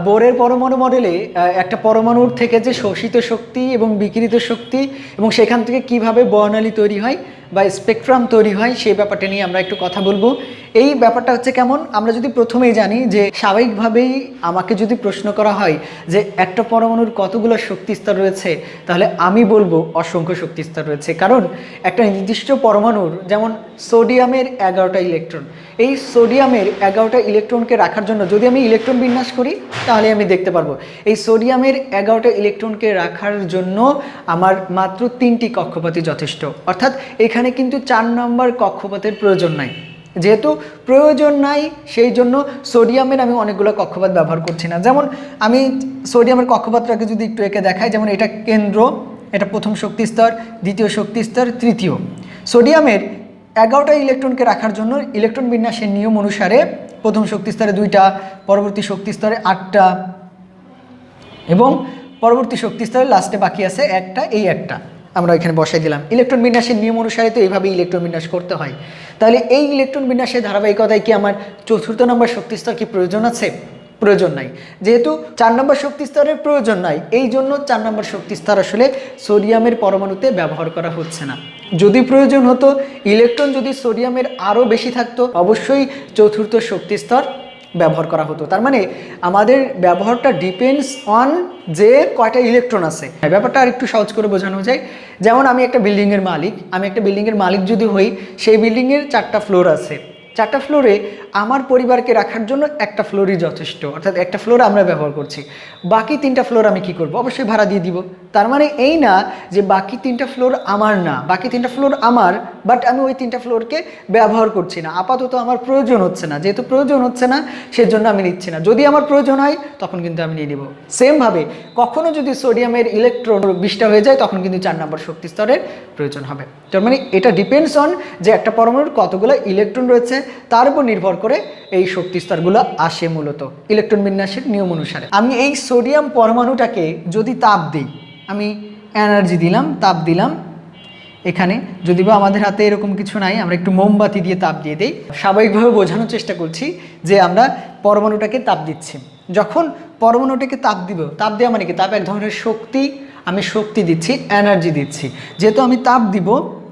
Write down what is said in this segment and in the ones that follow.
বোরের পরমাণু মডেলে একটা পরমাণুর থেকে যে শোষিত শক্তি এবং বিকিরিত শক্তি এবং সেখান থেকে কিভাবে বর্ণালী তৈরি হয় বা স্পেকট্রাম তৈরি হয় সেই ব্যাপারটা নিয়ে আমরা একটু কথা বলবো। এই ব্যাপারটা হচ্ছে কেমন, আমরা যদি প্রথমেই জানি যে স্বাভাবিকভাবেই আমাকে যদি প্রশ্ন করা হয় যে একটা পরমাণুর কতগুলো শক্তি স্তর রয়েছে, তাহলে আমি বলবো অসংখ্য শক্তি স্তর রয়েছে। কারণ একটা নির্দিষ্ট পরমাণুর, যেমন সোডিয়ামের 11টা ইলেকট্রন, এই সোডিয়ামের 11টা ইলেকট্রনকে রাখার জন্য যদি আমি ইলেকট্রন বিন্যাস করি তাহলে আমি দেখতে পারবো এই সোডিয়ামের 11টা ইলেকট্রনকে রাখার জন্য আমার মাত্র 3টি কক্ষপথই যথেষ্ট। অর্থাৎ এখানে কিন্তু 4 নম্বর কক্ষপথের প্রয়োজন নাই। যেহেতু প্রয়োজন নাই সেই জন্য সোডিয়ামের আমি অনেকগুলো কক্ষপথ ব্যবহার করছি না। যেমন আমি সোডিয়ামের কক্ষপথটাকে যদি একটু এঁকে দেখাই, যেমন এটা কেন্দ্র, এটা প্রথম শক্তি স্তর, দ্বিতীয় শক্তি স্তর, তৃতীয়। সোডিয়ামের 11টা ইলেকট্রনকে রাখার জন্য ইলেকট্রন বিন্যাসের নিয়ম অনুসারে প্রথম শক্তি স্তরে 2টা, পরবর্তী শক্তি স্তরে 8টা এবং পরবর্তী শক্তি স্তরে লাস্টে বাকি আছে একটা, এই একটা আমরা এখানে বসাই দিলাম। ইলেকট্রন বিন্যাসের নিয়ম অনুসারে তো এইভাবে ইলেকট্রন বিন্যাস করতে হয়। তাহলে এই ইলেকট্রন বিন্যাসের ধারাবাহিকতায় কি আমার 4র্থ নম্বর শক্তি স্তর কি প্রয়োজন আছে? প্রয়োজন নাই। যেহেতু 4 নম্বর শক্তি স্তরের প্রয়োজন নাই, এই জন্য 4 নম্বর শক্তি স্তর আসলে সোডিয়ামের পরমাণুতে ব্যবহার করা হচ্ছে না। যদি প্রয়োজন হতো, ইলেকট্রন যদি সোডিয়ামের আরও বেশি থাকতো, অবশ্যই 4র্থ শক্তি স্তর ব্যবহার করা হতো। তার মানে আমাদের ব্যবহারটা ডিপেন্ডস অন যে কয়টা ইলেকট্রন আছে। ব্যাপারটা আর একটু সহজ করে বোঝানো যায়, যেমন আমি একটা বিল্ডিংয়ের মালিক যদি হই, সেই বিল্ডিংয়ের 4টা ফ্লোর আছে। 4টা ফ্লোরে আমার পরিবারকে রাখার জন্য একটা ফ্লোরই যথেষ্ট, অর্থাৎ একটা ফ্লোর আমরা ব্যবহার করছি। বাকি 3টা ফ্লোর আমি কি করব? অবশ্যই ভাড়া দিয়ে দিব। তার মানে এই না যে বাকি 3টা ফ্লোর আমার না, বাকি 3টা ফ্লোর আমার, বাট আমি ওই 3টা ফ্লোরকে ব্যবহার করছি না, আপাতত আমার প্রয়োজন হচ্ছে না। যেহেতু প্রয়োজন হচ্ছে না সেজন্য আমি নিচ্ছি না, যদি আমার প্রয়োজন হয় তখন কিন্তু আমি নিয়ে নিব। সেমভাবে কখনো যদি সোডিয়ামের ইলেকট্রন 20টা হয়ে যায় তখন কিন্তু 4 নম্বর শক্তি স্তরের প্রয়োজন হবে। তার মানে এটা ডিপেন্ডস অন যে একটা পরমাণুর কতগুলো ইলেকট্রন রয়েছে তার উপর নির্ভর করে এই শক্তি স্তরগুলো আসে মূলত ইলেকট্রন বিন্যাসের নিয়ম অনুসারে। আমি এই সোডিয়াম পরমাণুটাকে যদি তাপ দিই, আমি এনার্জি দিলাম, তাপ দিলাম, এখানে যদি বা আমাদের হাতে এরকম কিছু নাই, আমরা একটু মোমবাতি দিয়ে তাপ দিয়ে দিই। স্বাভাবিকভাবে বোঝানোর চেষ্টা করছি যে আমরা পরমাণুটাকে তাপ দিচ্ছি। যখন পরমাণুটাকে তাপ দিব, তাপ দেওয়া মানে কি? তাপ এক ধরনের শক্তি, আমি শক্তি দিচ্ছি, এনার্জি দিচ্ছি। যেহেতু আমি তাপ দিব,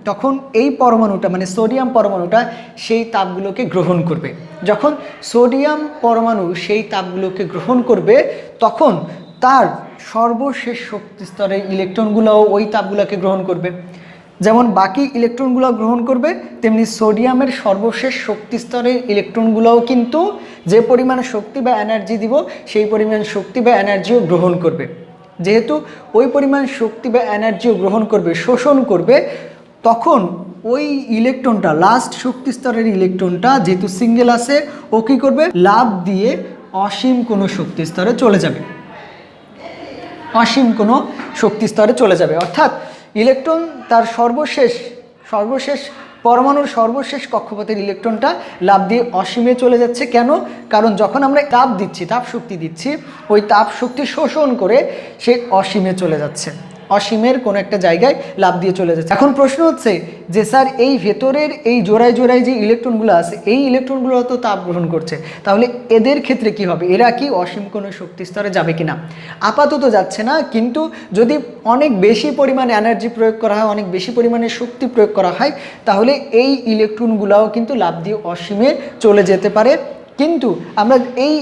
তখন এই পরমাণুটা মানে সোডিয়াম পরমাণুটা সেই তাপগুলোকে গ্রহণ করবে। যখন সোডিয়াম পরমাণু সেই তাপগুলোকে গ্রহণ করবে, তখন তার সর্বশেষ শক্তি স্তরের ইলেকট্রনগুলোও ওই তাপগুলোকে গ্রহণ করবে। যেমন বাকি ইলেকট্রনগুলো গ্রহণ করবে, তেমনি সোডিয়ামের সর্বশেষ শক্তি স্তরের ইলেকট্রনগুলোও কিন্তু যে পরিমাণে শক্তি বা এনার্জি দিব সেই পরিমাণ শক্তি বা এনার্জিও গ্রহণ করবে। যেহেতু ওই পরিমাণ শক্তি বা এনার্জিও গ্রহণ করবে, শোষণ করবে, তখন ওই ইলেকট্রনটা, লাস্ট শক্তি স্তরের ইলেকট্রনটা যেহেতু সিঙ্গেল আছে, ও কী করবে? লাফ দিয়ে অসীম কোনো শক্তি স্তরে চলে যাবে, অসীম কোনো শক্তি স্তরে চলে যাবে। অর্থাৎ ইলেকট্রন তার সর্বশেষ পরমাণুর সর্বশেষ কক্ষপথের ইলেকট্রনটা লাফ দিয়ে অসীমে চলে যাচ্ছে। কেন? কারণ যখন আমরা তাপ দিচ্ছি, তাপ শক্তি দিচ্ছি, ওই তাপ শক্তি শোষণ করে সে অসীমে চলে যাচ্ছে, অসীমের কোনো একটা জায়গায় লাফ দিয়ে চলে যাচ্ছে। এখন প্রশ্ন হচ্ছে যে স্যার এই ভেতরের এই জোড়ায় জোড়ায় যে ইলেকট্রনগুলো আছে, এই ইলেকট্রনগুলো তো তাপ গ্রহণ করছে, তাহলে এদের ক্ষেত্রে কি হবে? এরা কি অসীম কোনো শক্তি স্তরে যাবে কিনা? আপাতত যাচ্ছে না, কিন্তু যদি অনেক বেশি পরিমাণে এনার্জি প্রয়োগ করা হয়, অনেক বেশি পরিমাণে শক্তি প্রয়োগ করা হয়, তাহলে এই ইলেকট্রনগুলোও কিন্তু লাফ দিয়ে অসীমে চলে যেতে পারে। কিন্তু আমরা এই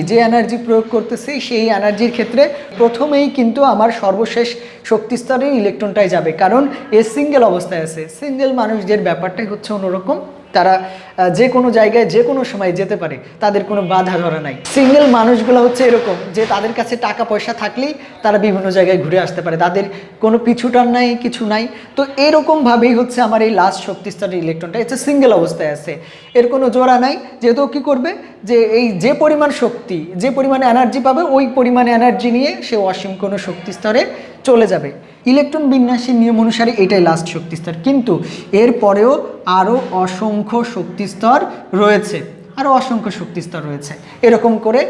যে এনার্জি প্রয়োগ করতেছি, সেই এনার্জির ক্ষেত্রে প্রথমেই কিন্তু আমার সর্বশেষ শক্তি স্তরের ইলেকট্রনটাই যাবে, কারণ এ সিঙ্গেল অবস্থায় আছে। সিঙ্গেল মানুষদের ব্যাপারটাই হচ্ছে অন্যরকম, তারা যে কোনো জায়গায় যে কোনো সময় যেতে পারে, তাদের কোনো বাধা ধরা নাই। সিঙ্গেল মানুষগুলো হচ্ছে এরকম যে তাদের কাছে টাকা পয়সা থাকলেই তারা বিভিন্ন জায়গায় ঘুরে আসতে পারে, তাদের কোনো পিছুটান নাই, কিছু নাই। তো এরকমভাবেই হচ্ছে আমার এই লাস্ট শক্তি স্তরের ইলেকট্রনটা হচ্ছে সিঙ্গেল অবস্থায় আছে, এর কোনো জোড়া নাই। যেহেতু কী করবে, যে এই যে পরিমাণ শক্তি, যে পরিমাণে এনার্জি পাবে, ওই পরিমাণে এনার্জি নিয়ে সে অসীম কোনো শক্তি স্তরে চলে যাবে। ইলেকট্রন বিন্যাসের নিয়ম অনুসারে এটাই লাস্ট শক্তি স্তর, কিন্তু এর পরেও আরও অসংখ্য শক্তি স্তর রয়েছে, আরও অসংখ্য শক্তি স্তর রয়েছে, এরকম করে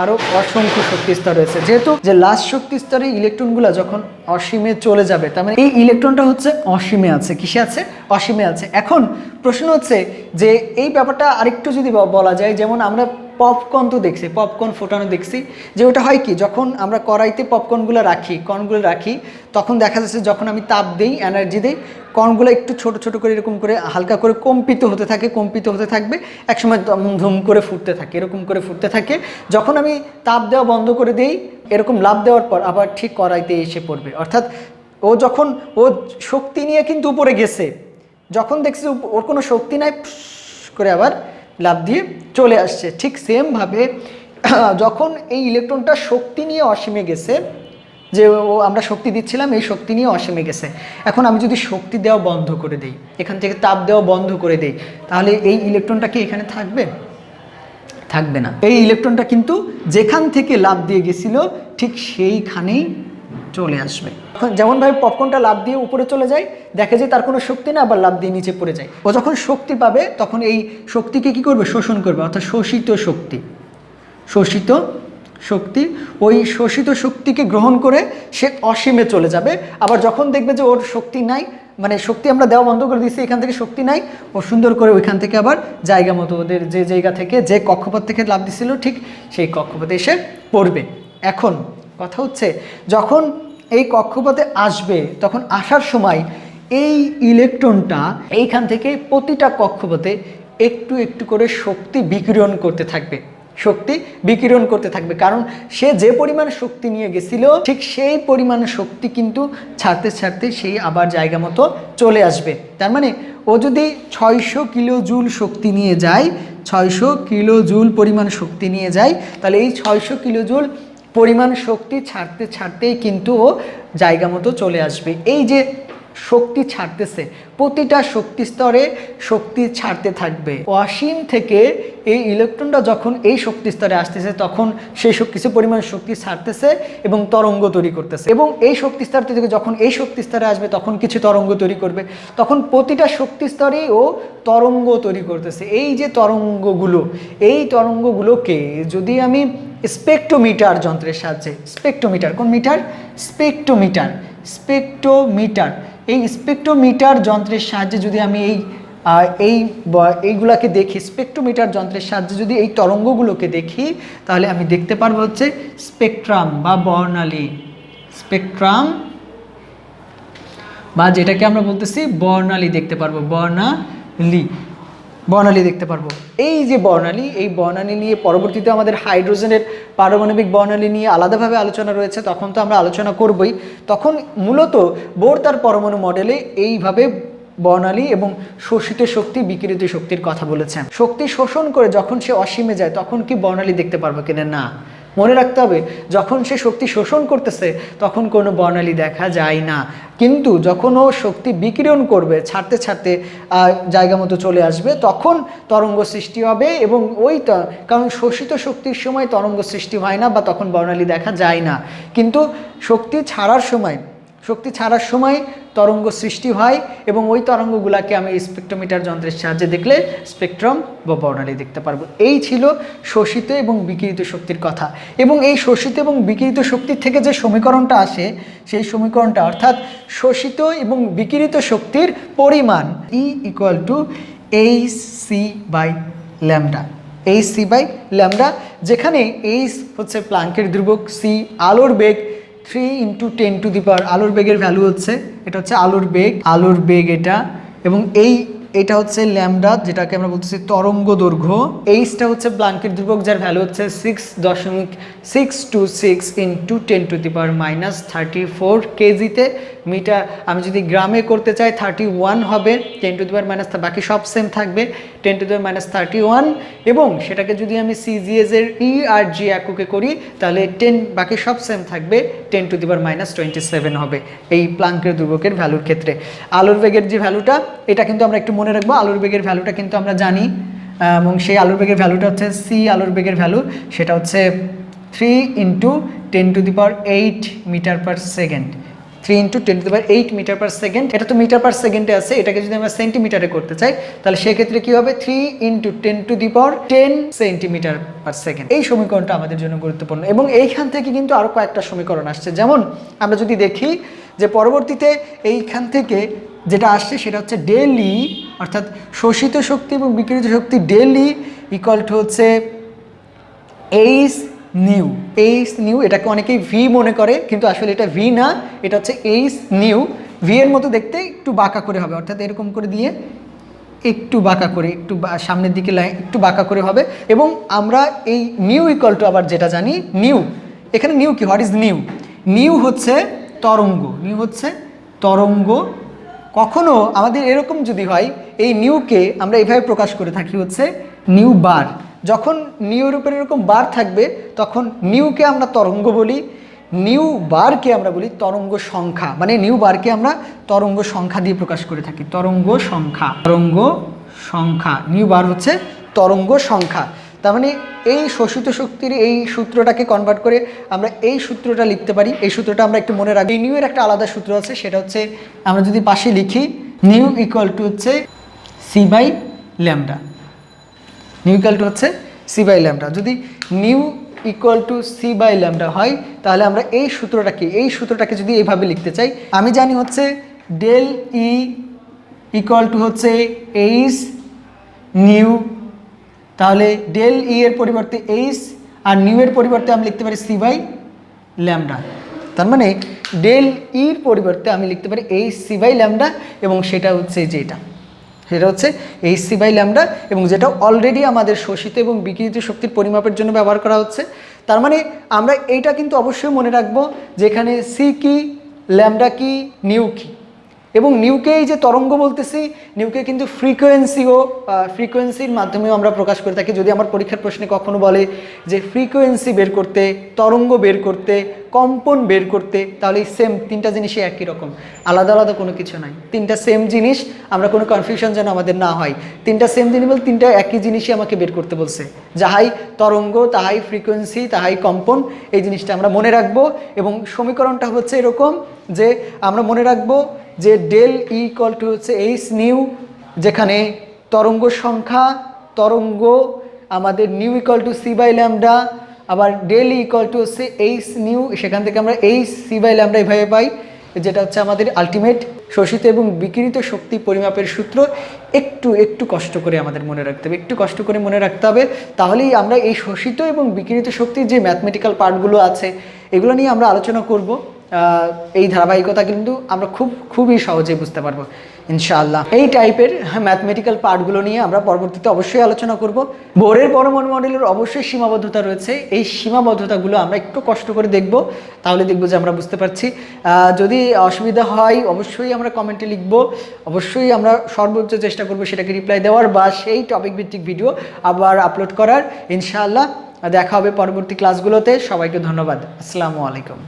আরও অসংখ্য শক্তি স্তর রয়েছে। যেহেতু যে লাস্ট শক্তি স্তরে ইলেকট্রনগুলো যখন অসীমে চলে যাবে, তার মানে এই ইলেকট্রনটা হচ্ছে অসীমে আছে। কিসে আছে? অসীমে আছে। এখন প্রশ্ন হচ্ছে যে এই ব্যাপারটা আরেকটু যদি বলা যায়, যেমন আমরা পপকর্ন তো দেখছি, পপকর্ন ফোটানো দেখছি, যে ওটা হয় কি যখন আমরা কড়াইতে পপকর্নগুলো রাখি, কর্নগুলো রাখি, তখন দেখা যাচ্ছে যখন আমি তাপ দিই, এনার্জি দিই, কর্নগুলো একটু ছোট ছোট করে এরকম করে হালকা করে কম্পিত হতে থাকে, কম্পিত হতে থাকবে, একসময় ধুম করে ফুটতে থাকে, এরকম করে ফুটতে থাকে। যখন আমি তাপ দেওয়া বন্ধ করে দিই, এরকম লাফ দেওয়ার পর আবার ঠিক কড়াইতে এসে পড়বে। অর্থাৎ ও যখন ও শক্তি নিয়ে কিন্তু উপরে গেছে, যখন দেখছি ওর কোনো শক্তি নাই, করে আবার লাফ দিয়ে চলে আসছে। ঠিক সেমভাবে যখন এই ইলেকট্রনটা শক্তি নিয়ে অসীমে গেছে, যে আমরা শক্তি দিচ্ছিলাম, এই শক্তি নিয়ে অসীমে গেছে, এখন আমি যদি শক্তি দেওয়া বন্ধ করে দিই, এখান থেকে তাপ দেওয়া বন্ধ করে দিই, তাহলে এই ইলেকট্রনটা কি এখানে থাকবে? থাকবে না। এই ইলেকট্রনটা কিন্তু যেখান থেকে লাফ দিয়ে গেছিল ঠিক সেইখানেই চলে আসবে। যেমনভাবে পপকর্নটা লাফ দিয়ে উপরে চলে যায়, দেখে যে তার কোনো শক্তি না, আবার লাফ দিয়ে নিচে পড়ে যায়। ও যখন শক্তি পাবে তখন এই শক্তিকে কি করবে? শোষণ করবে, অর্থাৎ শোষিত শক্তি। শোষিত শক্তি, ওই শোষিত শক্তিকে গ্রহণ করে সে অসীমে চলে যাবে। আবার যখন দেখবে যে ওর শক্তি নাই, মানে শক্তি আমরা দেওয়া বন্ধ করে দিচ্ছি, এখান থেকে শক্তি নাই, ও সুন্দর করে ওইখান থেকে আবার জায়গা মতো ওদের যে জায়গা থেকে, যে কক্ষপথ থেকে লাফ দিছিল ঠিক সেই কক্ষপথে এসে পড়বে। এখন কথা হচ্ছে, যখন এই কক্ষপথে আসবে, তখন আসার সময় এই ইলেকট্রনটা এইখান থেকে প্রতিটা কক্ষপথে একটু একটু করে শক্তি বিকিরণ করতে থাকবে, শক্তি বিকিরণ করতে থাকবে। কারণ সে যে পরিমাণ শক্তি নিয়ে গেছিল ঠিক সেই পরিমাণ শক্তি কিন্তু ছাড়তে ছাড়তে সেই আবার জায়গা মতো চলে আসবে। তার মানে ও যদি 600 কিলো জুল শক্তি নিয়ে যায়, 600 কিলো জুল পরিমাণ শক্তি নিয়ে যায়, তাহলে এই 600 কিলো জুল পরিমাণ শক্তি ছাড়তে ছাড়তেই কিন্তু ও জায়গা মতো চলে আসবে। এই যে শক্তি ছাড়তেছে, প্রতিটা শক্তি স্তরে শক্তি ছাড়তে থাকবে। অসীম থেকে এই ইলেকট্রনটা যখন এই শক্তি স্তরে আসতেছে, তখন সেই কিছু পরিমাণ শক্তি ছাড়তেছে এবং তরঙ্গ তৈরি করতেছে, এবং এই শক্তি স্তর থেকে যখন এই শক্তি স্তরে আসবে তখন কিছু তরঙ্গ তৈরি করবে। তখন প্রতিটা শক্তি স্তরেই ও তরঙ্গ তৈরি করতেছে। এই যে তরঙ্গগুলো, এই তরঙ্গগুলোকে যদি আমি স্পেকট্রোমিটার যন্ত্রের সাহায্যে, স্পেকট্রোমিটার, কোন মিটার? স্পেকট্রোমিটার, স্পেকট্রোমিটার, এই স্পেকট্রোমিটার যন্ত্রের সাহায্যে যদি আমি এইগুলাকে দেখি, স্পেকট্রোমিটার যন্ত্রের সাহায্যে যদি এই তরঙ্গগুলোকে দেখি, তাহলে আমি দেখতে পারবো হচ্ছে স্পেকট্রাম বা বর্ণালী, স্পেকট্রাম বা যেটাকে আমরা বলতেছি বর্ণালী দেখতে পারবো, বর্ণালী দেখতে পারবো। এই যে বর্ণালী, এই বর্ণালী নিয়ে পরবর্তীতে আমাদের হাইড্রোজেনের পারমাণবিক বর্ণালী নিয়ে আলাদাভাবে আলোচনা রয়েছে, তখন তো আমরা আলোচনা করবই। তখন মূলত বোর তার পরমাণু মডেলে এইভাবে বর্ণালী এবং শোষিত শক্তি, বিকিরিত শক্তির কথা বলেছেন। শক্তি শোষণ করে যখন সে অসীমে যায়, তখন কি বর্ণালী দেখতে পারবো কিনা? না। মনে রাখতে হবে, যখন সে শক্তি শোষণ করতেছে তখন কোনো বর্ণালী দেখা যায় না, কিন্তু যখন ও শক্তি বিকিরণ করবে, ছাড়তে ছাড়তে জায়গা মতো চলে আসবে, তখন তরঙ্গ সৃষ্টি হবে। এবং কারণ শোষিত শক্তির সময় তরঙ্গ সৃষ্টি হয় না বা তখন বর্ণালী দেখা যায় না, কিন্তু শক্তি ছাড়ার সময় তরঙ্গ সৃষ্টি হয়, এবং ওই তরঙ্গগুলাকে আমি স্পেকট্রোমিটার যন্ত্রের সাহায্যে দেখলে স্পেকট্রাম বা বর্ণালী দেখতে পারবো। এই ছিল শোষিত এবং বিকিরিত শক্তির কথা। এবং এই শোষিত এবং বিকিরিত শক্তির থেকে যে সমীকরণটা আসে, সেই সমীকরণটা অর্থাৎ শোষিত এবং বিকিরিত শক্তির পরিমাণ E = hc/λ, hc/λ, যেখানে h হচ্ছে প্লাঙ্কের ধ্রুবক, c আলোর বেগ, 3 × 10⁻, আলোর বেগের ভ্যালু হচ্ছে, এটা হচ্ছে আলোর বেগ এটা, এবং এটা হচ্ছে ল্যামডা, যেটাকে আমরা বলতেছি তরঙ্গ দৈর্ঘ্য। এইচটা হচ্ছে প্লাঙ্কের ধ্রুবক, যার ভ্যালু হচ্ছে 6.626 × 10⁻³ কেজিতে মিটার। আমি যদি গ্রামে করতে চাই 31 হবে, 10⁻, বাকি সব সেম থাকবে 10⁻31, এবং সেটাকে যদি আমি সিজিএস এর ই আর জি এককে করি তাহলে বাকি সব সেম থাকবে 10⁻27 হবে এই প্লাঙ্কের ধ্রুবকের ভ্যালুর ক্ষেত্রে। আলোর বেগের যে ভ্যালুটা, এটা কিন্তু আমরা একটু মনে রাখবো, আলোর বেগের ভ্যালুটা কিন্তু আমরা জানি, এবং সেই আলোর বেগের ভ্যালুটা হচ্ছে আলোর বেগের ভ্যালু, সেটা হচ্ছে 3 × 10⁸ মিটার/সেকেন্ড, 3 × 10⁸ মিটার/সেকেন্ড। এটা তো মিটার/সেকেন্ডে আছে, এটাকে যদি আমরা সেন্টিমিটারে করতে চাই তাহলে সেক্ষেত্রে কি হবে? 3 × 10⁻10 সেন্টিমিটার/সেকেন্ড। এই সমীকরণটা আমাদের জন্য গুরুত্বপূর্ণ, এবং এইখান থেকে কিন্তু আরও কয়েকটা সমীকরণ আসছে। যেমন আমরা যদি দেখি যে পরবর্তীতে এইখান থেকে যেটা আসছে সেটা হচ্ছে ∆E, অর্থাৎ শোষিত শক্তি এবং বিকিরিত শক্তি ∆E = হচ্ছে এইচ নিউ, এইচ নিউ, এটাকে অনেকেই ভি মনে করে, কিন্তু আসলে এটা ভি না, এটা হচ্ছে এইচ নিউ। ভি এর মতো দেখতে একটু বাঁকা করে হবে, অর্থাৎ এরকম করে দিয়ে একটু বাঁকা করে, একটু সামনের দিকে লাইন একটু বাঁকা করে হবে। এবং আমরা এই নিউ ইকুয়াল টু আবার যেটা জানি নিউ, এখানে নিউ কি, হোয়াট ইজ নিউ? নিউ হচ্ছে তরঙ্গ, নিউ হচ্ছে তরঙ্গ। কখনো আমাদের এরকম যদি হয়, এই নিউকে আমরা এইভাবে প্রকাশ করে থাকি হচ্ছে নিউ বার। যখন নিউর উপরে এরকম বার থাকবে তখন নিউকে আমরা তরঙ্গ বলি, নিউ বারকে আমরা বলি তরঙ্গ সংখ্যা, মানে নিউ বারকে আমরা তরঙ্গ সংখ্যা দিয়ে প্রকাশ করে থাকি, তরঙ্গ সংখ্যা, তরঙ্গ সংখ্যা। নিউ বার হচ্ছে তরঙ্গ সংখ্যা। তার মানে এই শোষিত শক্তির এই সূত্রটাকে কনভার্ট করে আমরা এই সূত্রটা লিখতে পারি। এই সূত্রটা আমরা একটু মনে রাখি। নিউ এর একটা আলাদা সূত্র আছে, সেটা হচ্ছে আমরা যদি পাশে লিখি নিউ ইকুয়াল টু হচ্ছে C by lambda, nu equal to হচ্ছে সি বাই ল্যামডা। যদি nu equal to C by lambda হয় তাহলে আমরা এই সূত্রটাকে যদি এইভাবে লিখতে চাই, আমি জানি হচ্ছে ডেল ই ইকুয়াল টু হচ্ছে এইচ নিউ, তাহলে ডেল ই এর পরিবর্তে এইচ আর নিউ এর পরিবর্তে আমি লিখতে পারি সি বাই ল্যামডা। তার মানে ডেল ইর পরিবর্তে আমি লিখতে পারি এইচ সি বাই ল্যামডা, এবং সেটা হচ্ছে যেটা, সেটা হচ্ছে এইচ সি বাই ল্যামডা, এবং যেটা অলরেডি আমাদের শোষিত এবং বিকিরিত শক্তির পরিমাপের জন্য ব্যবহার করা হচ্ছে। তার মানে আমরা এইটা কিন্তু অবশ্যই মনে রাখবো, যেখানে সি কি, ল্যামডা কি, নিউ কি, এবং নিউকে এই যে তরঙ্গ বলতেছি, নিউকে কিন্তু ফ্রিকোয়েন্সির মাধ্যমেও আমরা প্রকাশ করে থাকি। যদি আমার পরীক্ষার প্রশ্নে কখনো বলে যে ফ্রিকোয়েন্সি বের করতে, তরঙ্গ বের করতে, কম্পন বের করতে, তাহলে এই সেম তিনটা জিনিসই একই রকম, আলাদা আলাদা কোনো কিছু নাই, তিনটা সেম জিনিস। আমরা কোনো কনফিউশন যেন আমাদের না হয়, তিনটা সেম জিনিস বলতে তিনটা একই জিনিসই আমাকে বের করতে বলছে, যাহাই তরঙ্গ, তাহাই ফ্রিকোয়েন্সি, তাহাই কম্পন। এই জিনিসটা আমরা মনে রাখবো, এবং সমীকরণটা হচ্ছে এরকম যে আমরা মনে রাখবো যে ডেল ই ইকুয়াল টু হচ্ছে এইচ নিউ, যেখানে তরঙ্গ সংখ্যা, তরঙ্গ আমাদের nu equal to C by lambda, আবার ডেল ই ইকুয়াল টু হচ্ছে এইচ নিউ, সেখান থেকে আমরা এইচ সি বাই ল্যামডা এভাবে পাই, যেটা হচ্ছে আমাদের আলটিমেট শোষিত এবং বিকিরিত শক্তি পরিমাপের সূত্র। একটু কষ্ট করে আমাদের মনে রাখতে হবে, একটু কষ্ট করে মনে রাখতে হবে, তাহলেই আমরা এই শোষিত এবং বিকিরিত শক্তির যে ম্যাথমেটিক্যাল পার্টগুলো আছে এগুলো নিয়ে আমরা আলোচনা করব। এই ধারাবাহিকতা কিন্তু আমরা খুবই সহজেই বুঝতে পারবো ইনশাআল্লাহ। এই টাইপের ম্যাথমেটিক্যাল পার্টগুলো নিয়ে আমরা পরবর্তীতে অবশ্যই আলোচনা করব। বোরের পরমাণু মডেলের অবশ্যই সীমাবদ্ধতা রয়েছে, এই সীমাবদ্ধতাগুলো আমরা একটু কষ্ট করে দেখব, তাহলে দেখব যে আমরা বুঝতে পারছি। যদি অসুবিধা হয় অবশ্যই আমরা কমেন্টে লিখব, অবশ্যই আমরা সর্বোচ্চ চেষ্টা করব সেটাকে রিপ্লাই দেওয়ার বা সেই টপিক ভিত্তিক ভিডিও আবার আপলোড করার ইনশাআল্লাহ। দেখা হবে পরবর্তী ক্লাসগুলোতে। সবাইকে ধন্যবাদ। আসসালামু আলাইকুম।